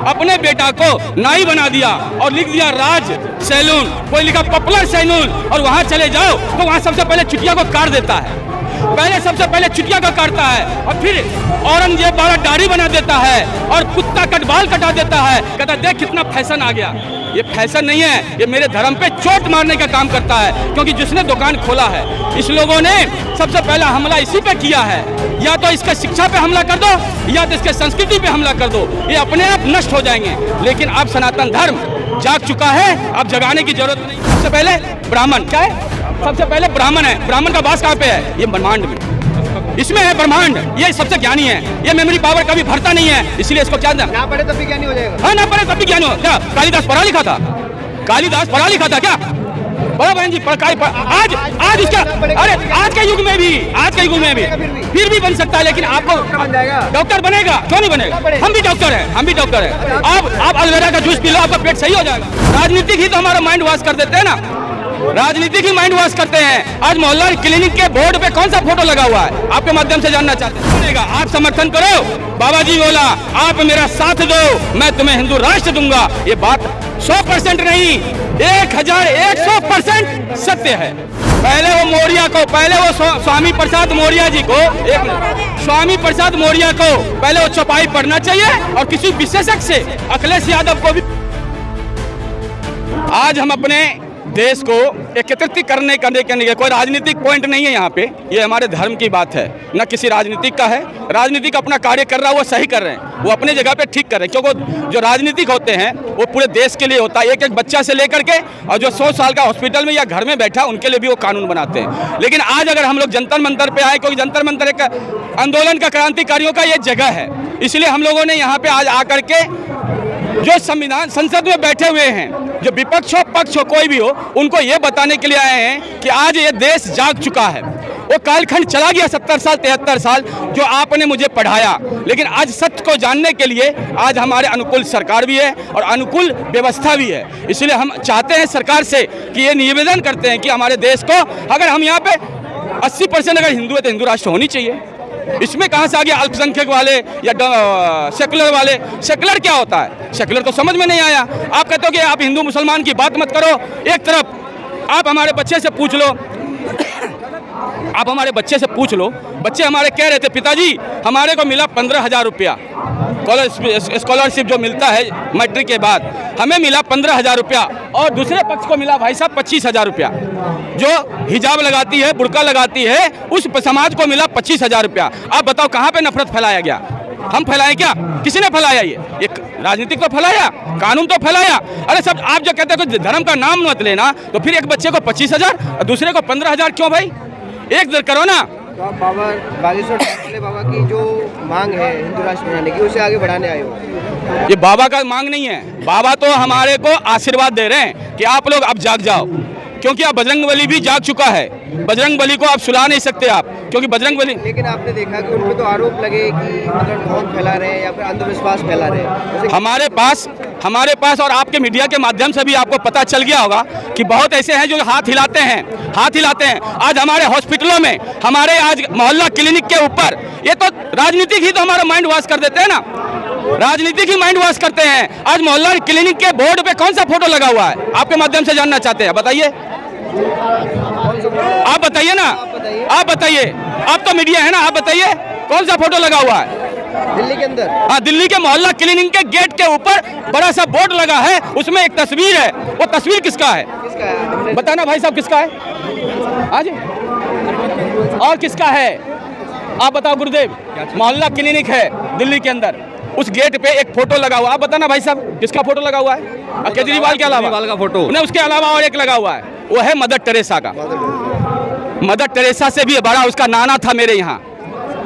अपने बेटा को नाई बना दिया और लिख दिया राज सैलून, कोई लिखा पॉपुलर सैलून, और वहाँ चले जाओ तो वहाँ सबसे पहले चुटिया को काट देता है, सबसे पहले चुटिया का काटता है, और फिर औरंगजेब वाला दाढ़ी बना देता है और कुत्ता कटबाल कटा देता है, कहता देख कितना फैशन आ गया। ये फैशन नहीं है, ये मेरे धर्म पे चोट मारने का काम करता है, क्योंकि जिसने दुकान खोला है, इस लोगों ने सबसे पहला हमला इसी पे किया है। या तो इसका शिक्षा पे हमला कर दो या तो इसके संस्कृति पे हमला कर दो, ये अपने आप नष्ट हो जाएंगे। लेकिन अब सनातन धर्म जाग चुका है, अब जगाने की जरूरत नहीं। सबसे पहले ब्राह्मण क्या है, सबसे पहले ब्राह्मण है। ब्राह्मण का वास कहाँ पे है? ये ब्रह्मांड में, इसमें है ब्रह्मांड। ये सबसे ज्ञानी है, ये मेमोरी पावर कभी भरता नहीं है, इसलिए इसको क्या ना पढ़े तब भी ज्ञानी हो जाएगा। हाँ, ना पढ़े तब भी ज्ञानी हो। क्या कालिदास पढ़ा लिखा था? कालिदास पढ़ा लिखा था क्या? बड़ा बहन जी आज इसका, अरे आज के युग में भी फिर भी बन सकता है, लेकिन आपको डॉक्टर बनेगा, क्यों नहीं बनेगा? हम भी डॉक्टर हैं। आप एलोवेरा का जूस पी लो, आपका पेट सही हो जाएगा। राजनीतिक ही तो हमारा माइंड वॉश कर देते हैं ना, राजनीतिक ही माइंड वॉश करते हैं। आज मोहल्ला क्लिनिक के बोर्ड पे कौन सा फोटो लगा हुआ है? आपके माध्यम से जानना चाहते हैं। आप समर्थन करो, बाबा जी बोला आप मेरा साथ दो, मैं तुम्हें हिंदू राष्ट्र दूंगा। ये बात 100% नहीं, 1100% सत्य है। पहले वो मौर्य को, पहले वो स्वामी प्रसाद मौर्य जी को, स्वामी प्रसाद मौर्य को पहले वो चौपाई पढ़ना चाहिए, और किसी विशेषज्ञ से, अखिलेश यादव को भी। आज हम अपने देश को एकत्रित करने के कोई राजनीतिक पॉइंट नहीं है यहाँ पे, ये हमारे धर्म की बात है, न किसी राजनीतिक का है। राजनीतिक अपना कार्य कर रहा है, वो सही कर रहे हैं, वो अपने जगह पे ठीक कर रहे हैं, क्योंकि जो राजनीतिक होते हैं वो पूरे देश के लिए होता है, एक एक बच्चा से लेकर के, और जो 100 साल का हॉस्पिटल में या घर में बैठा उनके लिए भी वो कानून बनाते हैं। लेकिन आज अगर हम लोग जंतर मंतर पे आए, क्योंकि जंतर मंतर एक आंदोलन का, क्रांतिकारियों का ये जगह है, इसलिए हम लोगों ने यहाँ पे आज आकर के जो संविधान संसद में बैठे हुए हैं, जो विपक्ष हो पक्ष हो कोई भी हो, उनको ये बताने के लिए आए हैं कि आज ये देश जाग चुका है। वो कालखंड चला गया 70 साल 73 साल जो आपने मुझे पढ़ाया, लेकिन आज सत्य को जानने के लिए आज हमारे अनुकूल सरकार भी है और अनुकूल व्यवस्था भी है। इसलिए हम चाहते हैं सरकार से कि ये निवेदन करते हैं कि हमारे देश को, अगर हम यहाँ पे 80% अगर हिंदू है तो हिंदू राष्ट्र होनी चाहिए। इसमें कहाँ से आ गया अल्पसंख्यक वाले या सेकुलर वाले? सेकुलर क्या होता है? सेकुलर तो समझ में नहीं आया। आप कहते हो कि आप हिंदू मुसलमान की बात मत करो, एक तरफ आप हमारे बच्चे से पूछ लो, आप हमारे बच्चे से पूछ लो, बच्चे हमारे कह रहे थे पिताजी हमारे को मिला 15,000 रुपया, स्कॉलरशिप जो मिलता है मैट्रिक के बाद, हमें मिला 15,000 रुपया, और दूसरे पक्ष को मिला भाई साहब 25,000 रुपया। जो हिजाब लगाती है, बुर्का लगाती है, उस समाज को मिला 25,000 रुपया। आप बताओ कहाँ पे नफरत फैलाया गया? हम फैलाए क्या? किसी ने फैलाया? ये राजनीतिक तो फैलाया, कानून तो फैलाया। अरे सब आप जो कहते हैं धर्म का नाम मत लेना, तो फिर एक बच्चे को 25,000 और दूसरे को 15,000 क्यों भाई? एक दर करो ना। तो आप बाबा बागेश्वर बाबा की जो मांग है हिंदू राष्ट्र बनाने की, उसे आगे बढ़ाने आए हो? ये बाबा का मांग नहीं है, बाबा तो हमारे को आशीर्वाद दे रहे हैं कि आप लोग अब जाग जाओ, क्योंकि अब बजरंगबली भी जाग चुका है। बजरंगबली को आप सुला नहीं सकते आप, क्योंकि बजरंगबली। लेकिन आपने देखा कि उन पे तो आरोप लगे कि मतलब ढोंग फैला रहे हैं या फिर अंधविश्वास फैला रहे हैं। हमारे पास और आपके मीडिया के माध्यम से भी आपको पता चल गया होगा कि बहुत ऐसे हैं जो हाथ हिलाते हैं। आज हमारे हॉस्पिटलों में, हमारे आज मोहल्ला क्लिनिक के ऊपर, ये तो राजनीतिक ही तो हमारा माइंड वॉश कर देते हैं ना, राजनीतिक ही माइंड वॉश करते हैं। आज मोहल्ला क्लिनिक के बोर्ड पे कौन सा फोटो लगा हुआ है? आपके माध्यम से जानना चाहते हैं, बताइए, आप बताइए ना, आप बताइए, आप तो मीडिया है ना, आप बताइए कौन सा फोटो लगा हुआ है? दिल्ली के अंदर, हाँ, दिल्ली के मोहल्ला क्लिनिक के गेट के ऊपर बड़ा सा बोर्ड लगा है, उसमें एक तस्वीर है। वो तस्वीर किसका है? बताना भाई साहब, किसका है? हाँ जी, और किसका है? आप बताओ गुरुदेव। मोहल्ला क्लिनिक है दिल्ली के अंदर, उस गेट पे एक फोटो लगा हुआ, आप बताना भाई साहब किसका फोटो लगा हुआ है? केजरीवाल के अलावा का फोटो नहीं, उसके अलावा और एक लगा हुआ है, वो है मदर टेरेसा का। मदर टेरेसा से भी बड़ा उसका नाना था मेरे यहाँ,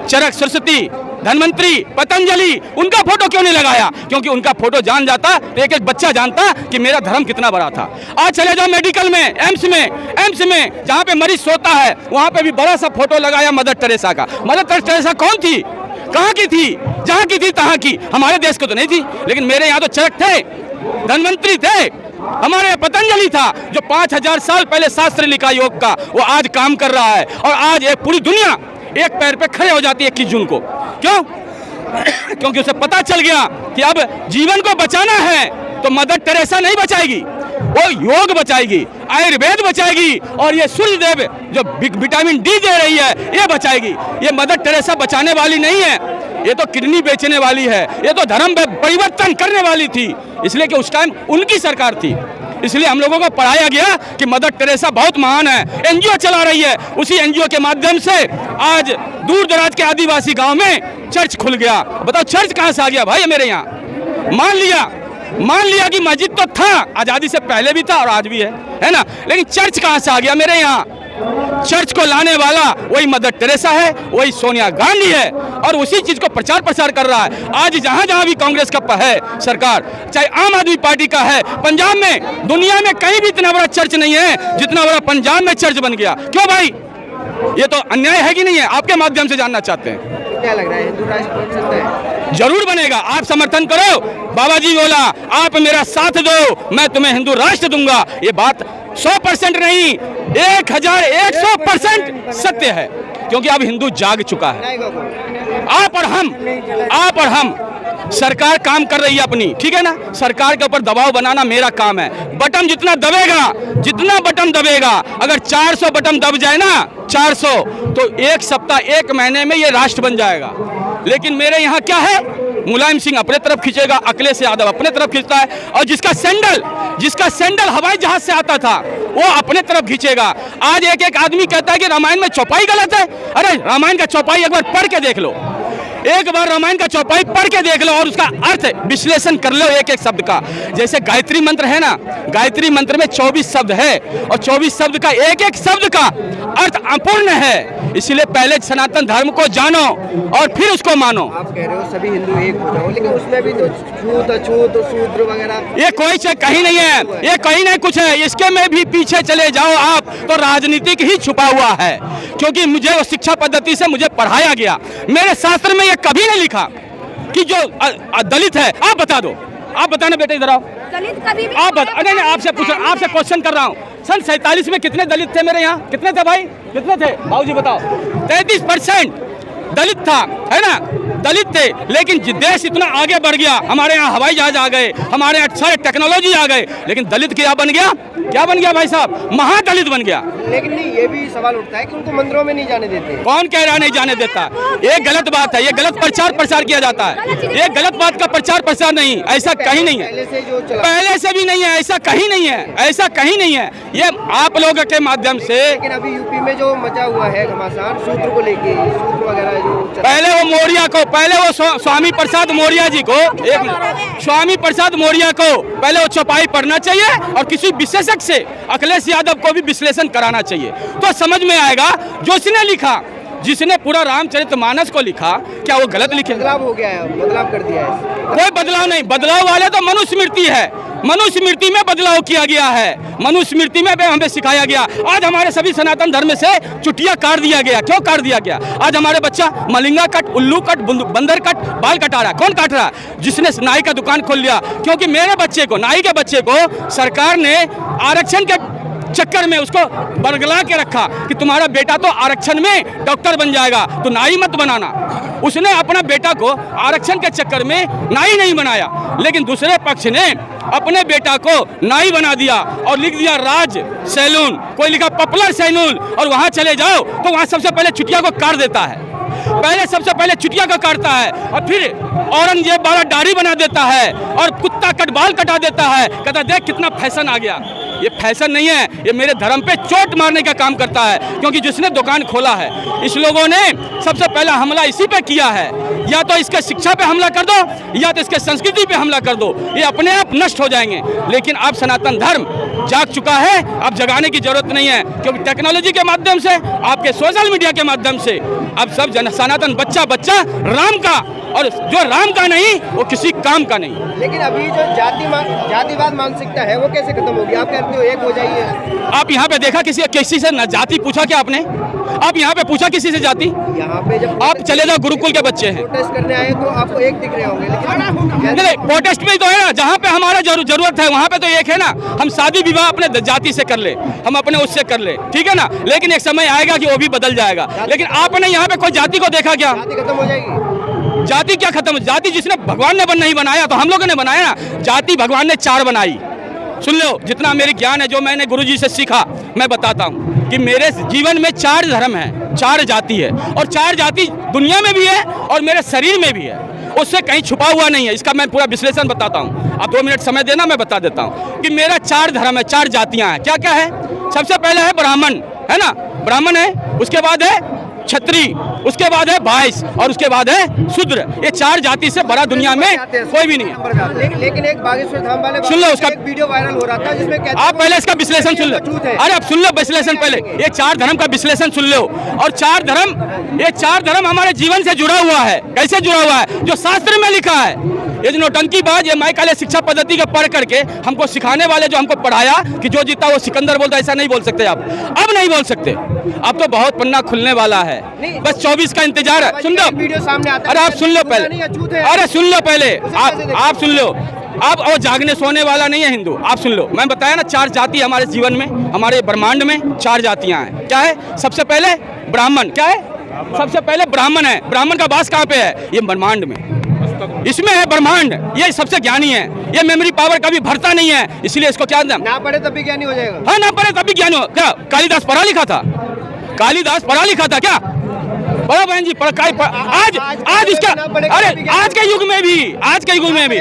चरक, सरस्वती, धनवंतरी, पतंजलि, उनका फोटो क्यों नहीं लगाया? क्योंकि उनका फोटो जान जाता तो एक एक बच्चा जानता कि मेरा धर्म कितना बड़ा था। आज चले जाओ मेडिकल में, एम्स में जहाँ पे मरीज सोता है, वहाँ पे भी बड़ा सा फोटो लगाया मदर टेरेसा का। मदर टेरेसा कौन थी? कहाँ की थी? जहाँ की थी तहाँ की, हमारे देश को तो नहीं थी। लेकिन मेरे यहाँ तो चरक थे, धनवंतरी थे, हमारे पतंजलि था, जो 5000 साल पहले शास्त्र लिखा योग का, वो आज काम कर रहा है। और आज एक पूरी दुनिया एक पैर पे खड़े हो जाती है 21 जून को। क्यों? क्योंकि उसे पता चल गया कि अब जीवन को बचाना है तो मदर टेरेसा नहीं बचाएगी, वो योग बचाएगी, आयुर्वेद बचाएगी, और ये सूर्य देव जो विटामिन डी दे रही है ये बचाएगी। ये मदर टेरेसा बचाने वाली नहीं है, ये तो किडनी बेचने वाली है, ये तो धर्म परिवर्तन करने वाली थी, इसलिए कि उस टाइम उनकी सरकार थी। इसलिए हम लोगों को पढ़ाया गया कि मदर टेरेसा बहुत महान है, एनजीओ चला रही है। उसी एनजीओ के माध्यम से आज दूर दराज के आदिवासी गांव में चर्च खुल गया। बताओ चर्च कहां से आ गया भाई मेरे यहाँ? मान लिया कि मस्जिद तो था, आज़ादी से पहले भी था और आज भी है ना, लेकिन चर्च कहां से आ गया मेरे यहाँ? चर्च को लाने वाला वही मदर टेरेसा है, वही सोनिया गांधी है, और उसी चीज को प्रचार प्रसार कर रहा है। आज जहां जहां भी कांग्रेस का है सरकार, चाहे आम आदमी पार्टी का है, पंजाब में, दुनिया में कहीं भी इतना बड़ा चर्च नहीं है जितना बड़ा पंजाब में चर्च बन गया। क्यों भाई? ये तो अन्याय है कि नहीं है? आपके माध्यम से जानना चाहते हैं। क्या लग रहा है, हिंदू राष्ट्र बन सकता है? जरूर बनेगा। आप समर्थन करो। बाबा जी बोला आप मेरा साथ दो, मैं तुम्हें हिंदू राष्ट्र दूंगा। ये बात 100% नहीं, 1100% सत्य है, क्योंकि अब हिंदू जाग चुका है। आप और हम सरकार काम कर रही है अपनी, ठीक है ना। सरकार के ऊपर दबाव बनाना मेरा काम है। बटन जितना बटन दबेगा, अगर 400 बटन दब जाए ना, 400, तो एक सप्ताह, एक महीने में ये राष्ट्र बन जाएगा। लेकिन मेरे यहाँ क्या है, मुलायम सिंह अपने तरफ खींचेगा, अखिलेश यादव अपने तरफ खींचता है, और जिसका सैंडल हवाई जहाज से आता था वो अपने तरफ खींचेगा। आज एक आदमी कहता है कि रामायण में चौपाई गलत है। अरे रामायण का चौपाई एक बार पढ़ के देख लो, एक बार रामायण का चौपाई पढ़ के देख लो और उसका अर्थ विश्लेषण कर लो एक एक शब्द का। जैसे गायत्री मंत्र है ना, गायत्री मंत्र में 24 शब्द है और 24 शब्द का एक एक शब्द का अर्थ अपूर्ण है। इसलिए पहले सनातन धर्म को जानो और फिर उसको मानो। आप कह रहे हो सभी हिंदू एक हो जाओ, लेकिन उसमें भी तो छूत अछूत शूद्र वगैरह, ये कोई चीज कहीं नहीं है, ये कहीं नहीं कुछ है। इसके में भी पीछे चले जाओ आप तो राजनीतिक ही छुपा हुआ है, क्योंकि मुझे वो शिक्षा पद्धति से मुझे पढ़ाया गया। मेरे शास्त्र में ये कभी नहीं लिखा कि जो दलित है। आप बता दो, आप बताना बेटे, इधर आओ। दलित कभी भी आप बता, नहीं आपसे पूछ, आपसे क्वेश्चन कर रहा हूँ। सन 47 में कितने दलित थे मेरे यहाँ? कितने थे भाई, कितने थे भाऊजी बताओ? 33% दलित था, है ना, दलित थे। लेकिन देश इतना आगे बढ़ गया, हमारे यहाँ हवाई जहाज आ गए, हमारे यहाँ सारे टेक्नोलॉजी आ गए, लेकिन दलित क्या बन गया? क्या बन गया भाई साहब? महादलित बन गया। लेकिन नहीं, ये भी सवाल उठता है कि उनको मंदिरों में नहीं जाने देते। कौन कह रहा नहीं जाने देता? ये गलत बात है, ये गलत प्रचार प्रसार किया जाता है। ये गलत बात का प्रचार प्रसार नहीं, ऐसा कहीं नहीं है, पहले से भी नहीं है, ऐसा कहीं नहीं है, ऐसा कहीं नहीं है। ये आप लोगों के माध्यम से। लेकिन अभी यूपी में जो मचा हुआ है घमासान शूद्र को लेके, शूद्र वगैरह जो पहले वो मौर्य को, पहले वो स्वामी प्रसाद मौर्य जी को, स्वामी प्रसाद मौर्य को पहले वो चौपाई पढ़ना चाहिए और किसी विशेषज्ञ से अखिलेश यादव को भी विश्लेषण कराना चाहिए, तो समझ में आएगा। जो उसने लिखा, जिसने पूरा रामचरितमानस को लिखा, क्या वो गलत लिखे? बदलाव हो गया है, बदलाव कर दिया है। कोई बदलाव नहीं, बदलाव वाले तो मनुस्मृति है, मनुस्मृति में बदलाव किया गया है, मनुस्मृति में हमें सिखाया गया। आज हमारे सभी सनातन धर्म से चुटिया काट दिया गया। क्यों काट दिया गया? आज हमारे बच्चा मलिंगा कट, उल्लू कट, बंदर कट, बाल कटा रहा है। कौन काट रहा है? जिसने नाई का दुकान खोल लिया। क्योंकि मेरे बच्चे को, नाई के बच्चे को सरकार ने आरक्षण के चक्कर में उसको बरगला के रखा कि तुम्हारा बेटा तो आरक्षण में डॉक्टर बन जाएगा, तो नाई मत बनाना। उसने अपना बेटा को आरक्षण के चक्कर में नाई नहीं बनाया, लेकिन दूसरे पक्ष ने अपने बेटा को नाई बना दिया और लिख दिया राज सैलून, कोई लिखा पॉपुलर सैलून, और वहां चले जाओ तो वहां सबसे पहले चुटिया को काट देता है। पहले सबसे पहले चुटिया को काटता है और फिर औरंगजेब वाला दाढ़ी बना देता है और कुत्ता कट बाल कटा देता है। कहता देख कितना फैशन आ गया। ये फैशन नहीं है, ये मेरे धर्म पे चोट मारने का काम करता है, क्योंकि जिसने दुकान खोला है, इस लोगों ने सबसे पहला हमला इसी पे किया है। या तो इसके शिक्षा पे हमला कर दो या तो इसके संस्कृति पे हमला कर दो, ये अपने आप नष्ट हो जाएंगे। लेकिन अब सनातन धर्म जाग चुका है, अब जगाने की जरूरत नहीं है, क्योंकि टेक्नोलॉजी के माध्यम से, आपके सोशल मीडिया के माध्यम से अब सब सनातन बच्चा राम का, और जो राम का नहीं वो किसी काम का नहीं। लेकिन अभी जो जातिवाद मानसिकता है वो कैसे खत्म होगी? आप कहते हो एक हो जाइए। आप यहाँ पे देखा किसी से न जाति पूछा क्या आपने? आप यहाँ पे पूछा किसी से जाति? यहाँ पे जब आप चले जाओ, गुरुकुल के बच्चे हैं, प्रोटेस्ट करने आए तो आपको एक दिख रहे होंगे, लेकिन प्रोटेस्ट में तो है ना, जहाँ पे हमारा जरूरत है वहाँ पे तो एक है ना। हम शादी विवाह अपने जाति से कर ले, हम अपने उससे कर ले, ठीक है ना। लेकिन एक समय आएगा कि वो भी बदल जाएगा। लेकिन आपने यहाँ पे कोई जाति को देखा क्या? जाति खत्म हो जाएगी। जाति क्या खत्म? जाति जिसने भगवान ने नहीं बनाया तो हम लोगों ने बनाया ना। जाति भगवान ने 4 बनाई। सुन लो, जितना मेरी ज्ञान है, जो मैंने गुरुजी से सीखा, मैं बताता हूँ कि मेरे जीवन में 4 धर्म है, 4 जाति है, और 4 जाति दुनिया में भी है और मेरे शरीर में भी है, उससे कहीं छुपा हुआ नहीं है। इसका मैं पूरा विश्लेषण बताता हूँ। आप 2 मिनट समय देना, मैं बता देता हूँ कि मेरा 4 धर्म है, 4 जातियाँ हैं। क्या क्या है? सबसे पहले है ब्राह्मण, है ना, ब्राह्मण है। उसके बाद है क्षत्रिय, उसके बाद है वाइश्य, और उसके बाद है शूद्र। ये 4 जाति से बड़ा दुनिया में कोई भी नहीं है। लेकिन एक बागेश्वर धाम वाले सुन लो, उसका एक वीडियो वायरल हो रहा था जिसमें आप पहले इसका विश्लेषण सुन लो। अरे अब सुन लो विश्लेषण पहले। ये 4 धर्म का विश्लेषण सुन लो। और 4 धर्म, ये 4 धर्म हमारे जीवन से जुड़ा हुआ है। कैसे जुड़ा हुआ है? जो शास्त्र में लिखा है। ये जो नौटंकीबाज, ये माइकाले शिक्षा पद्धति का पढ़ करके हमको सिखाने वाले, जो हमको पढ़ाया कि जो जीता वो सिकंदर बोलता, ऐसा नहीं बोल सकते आप। अब नहीं बोल सकते। अब तो बहुत पन्ना खुलने वाला है, बस 24 का इंतजार है। सुन लो, वीडियो सामने आता है। अरे आप सुन लो पहले, अरे सुन लो पहले, आप सुन लो। अब वो जागने सोने वाला नहीं है हिंदू। आप सुन लो, मैं बताया ना 4 जाति हमारे जीवन में, हमारे ब्रह्मांड में 4 जातियां हैं। क्या है? सबसे पहले ब्राह्मण। क्या है? सबसे पहले ब्राह्मण है। ब्राह्मण का वास कहाँ पे है? ये ब्रह्मांड में, इसमें है ब्रह्मांड। ये सबसे ज्ञानी है। ये मेमोरी पावर कभी भरता नहीं है, इसलिए इसको क्या नाम? ना पढ़े तब भी ज्ञानी हो जाएगा। हाँ, ना पढ़े तब भी ज्ञानी हो। क्या कालिदास पढ़ा लिखा था? कालिदास पढ़ा लिखा था क्या? बड़ा बहन जी आज इसका, अरे आज के युग में भी, आज के युग में भी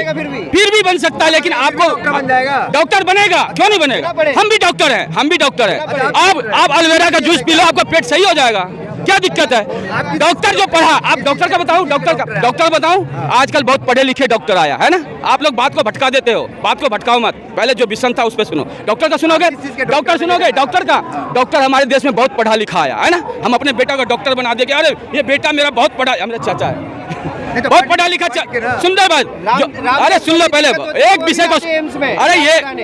फिर भी बन सकता है, लेकिन आपको बन जाएगा। डॉक्टर बनेगा, क्यों नहीं बनेगा? हम भी डॉक्टर हैं, हम भी डॉक्टर हैं। आप एलोवेरा का जूस पी लो, आपका पेट सही हो जाएगा। क्या दिक्कत है? डॉक्टर जो पढ़ा, आप डॉक्टर का बताऊं, डॉक्टर बताऊं, आजकल बहुत पढ़े लिखे डॉक्टर आया है ना। आप लोग बात को भटका देते हो, बात को भटकाओ मत। पहले जो विषम था उस पर सुनो। डॉक्टर का सुनोगे, डॉक्टर सुनोगे, डॉक्टर का। डॉक्टर हमारे देश में बहुत पढ़ा लिखा आया है ना। हम अपने बेटा को डॉक्टर बना देंगे। अरे ये बेटा मेरा बहुत पढ़ा, मेरा चाचा है बहुत पढ़ा लिखा। सुंदर बात। अरे सुन लो पहले एक विषय को।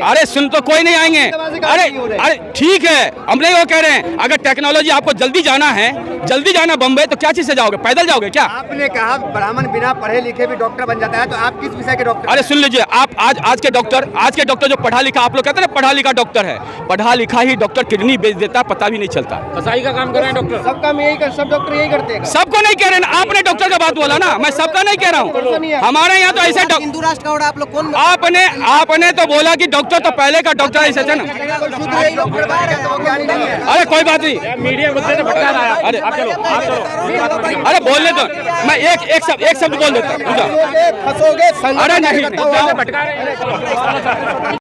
अरे सुन तो कोई नहीं आएंगे। अरे ठीक है, हम नहीं वो कह रहे हैं। अगर टेक्नोलॉजी आपको जल्दी जाना है, जल्दी जाना बम्बई, तो क्या चीज से जाओगे? पैदल जाओगे क्या? आपने कहा ब्राह्मण बिना पढ़े लिखे भी डॉक्टर बन जाता है, तो आप किस विषय के डॉक्टर? अरे सुन लीजिए, आप आज के डॉक्टर जो पढ़ा लिखा, आप लोग कहते हैं ना पढ़ा लिखा डॉक्टर है, पढ़ा लिखा ही डॉक्टर किडनी बेच देता है, पता भी नहीं चलता। कसाई का काम कर रहे हैं डॉक्टर। सब काम यही कर, सब डॉक्टर यही करते हैं। सबको नहीं कह रहे ना, आपने डॉक्टर का बात बोला ना, मैं सबका नहीं कह रहा हूँ। हमारे यहाँ तो ऐसे हिंदू राष्ट्र का आप लोग कौन? आपने तो बोला कि डॉक्टर तो पहले का डॉक्टर ऐसे थे ना। अरे कोई बात नहीं, मीडिया मुद्दे से भटका रहा है। अरे आप चलो, आप चलो। अरे बोलने दो, मैं एक शब्द बोल देता हूँ। फंसोगे, अरे नहीं, भटका रहे हैं।